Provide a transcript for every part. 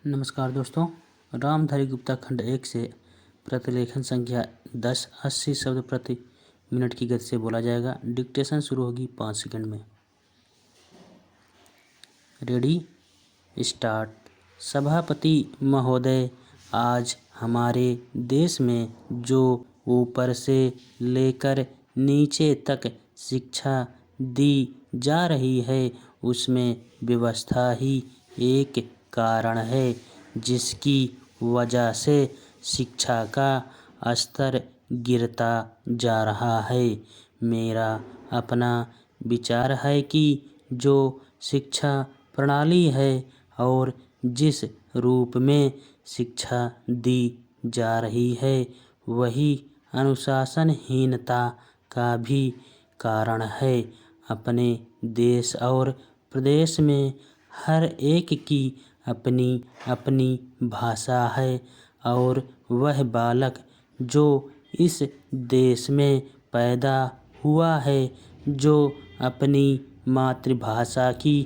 नमस्कार दोस्तों, रामधारी गुप्ता खंड 1 से प्रतिलेखन संख्या 10 80 शब्द प्रति मिनट की गति से बोला जाएगा। डिक्टेशन शुरू होगी 5 सेकंड में। Ready, start. सभापति महोदय, आज हमारे देश में जो ऊपर से लेकर नीचे तक शिक्षा दी जा रही है, उसमें व्यवस्था ही एक कारण है जिसकी वजह से शिक्षा का स्तर गिरता जा रहा है। मेरा अपना विचार है कि जो शिक्षा प्रणाली है और जिस रूप में शिक्षा दी जा रही है, वही अनुशासनहीनता का भी कारण है। अपने देश और प्रदेश में हर एक की अपनी अपनी भाषा है और वह बालक जो इस देश में पैदा हुआ है, जो अपनी मातृभाषा की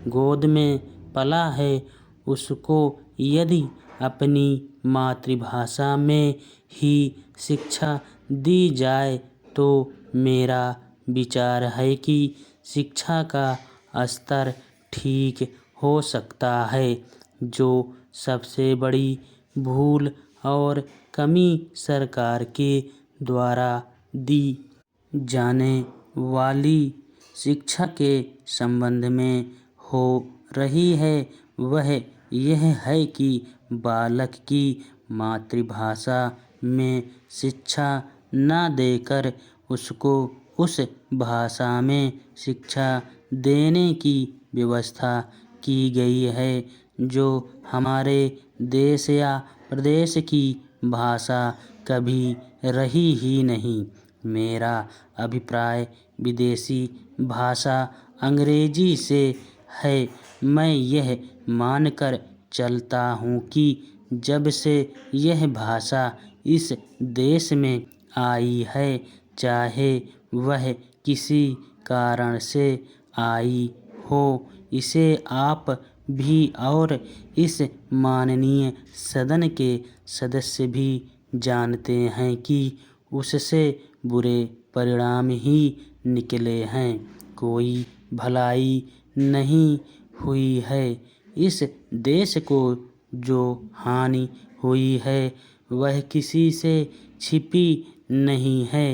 गोद में पला है, उसको यदि अपनी मातृभाषा में ही शिक्षा दी जाए तो मेरा विचार है कि शिक्षा का स्तर ठीक हो सकता है। जो सबसे बड़ी भूल और कमी सरकार के द्वारा दी जाने वाली शिक्षा के संबंध में हो रही है, वह यह है कि बालक की मातृभाषा में शिक्षा न देकर उसको उस भाषा में शिक्षा देने की व्यवस्था की गई है, जो हमारे देश या प्रदेश की भाषा कभी रही ही नहीं। मेरा अभिप्राय विदेशी भाषा अंग्रेजी से है। मैं यह मानकर चलता हूँ कि जब से यह भाषा इस देश में आई है, चाहे वह किसी कारण से आई हो, इसे आप भी और इस माननीय सदन के सदस्य भी जानते हैं कि उससे बुरे परिणाम ही निकले हैं। कोई भलाई नहीं हुई है। इस देश को जो हानि हुई है, वह किसी से छिपी नहीं है।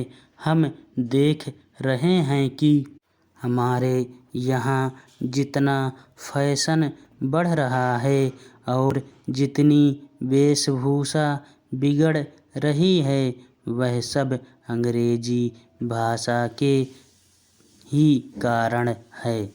हम देख रहे हैं कि हमारे यहाँ जितना फैशन बढ़ रहा है और जितनी वेशभूषा बिगड़ रही है, वह सब अंग्रेजी भाषा के ही कारण है।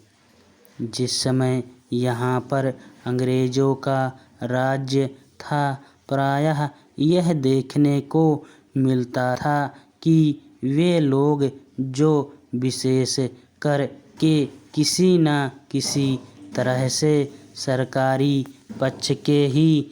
जिस समय यहाँ पर अंग्रेजों का राज्य था, प्रायः यह देखने को मिलता था कि वे लोग जो विशेष कर के किसी न किसी तरह से सरकारी पक्ष के ही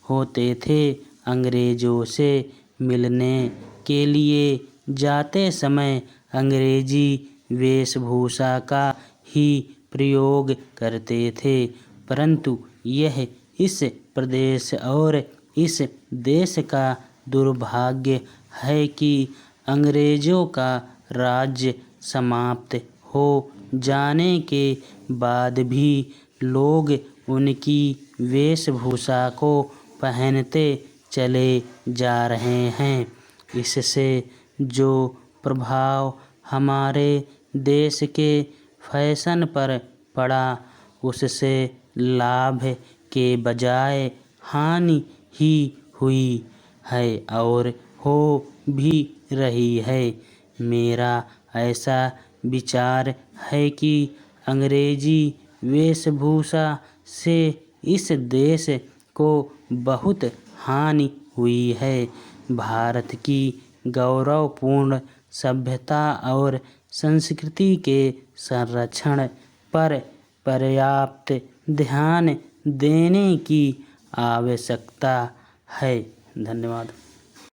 होते थे, अंग्रेजों से मिलने के लिए जाते समय अंग्रेजी वेशभूषा का ही प्रयोग करते थे। परंतु यह इस प्रदेश और इस देश का दुर्भाग्य है कि अंग्रेजों का राज्य समाप्त हो जाने के बाद भी लोग उनकी वेशभूषा को पहनते चले जा रहे हैं। इससे जो प्रभाव हमारे देश के फैशन पर पड़ा, उससे लाभ के बजाय हानि ही हुई है और हो भी रही है। मेरा ऐसा विचार है कि अंग्रेजी वेशभूषा से इस देश को बहुत हानि हुई है। भारत की गौरवपूर्ण सभ्यता और संस्कृति के संरक्षण पर पर्याप्त ध्यान देने की आवश्यकता है। धन्यवाद।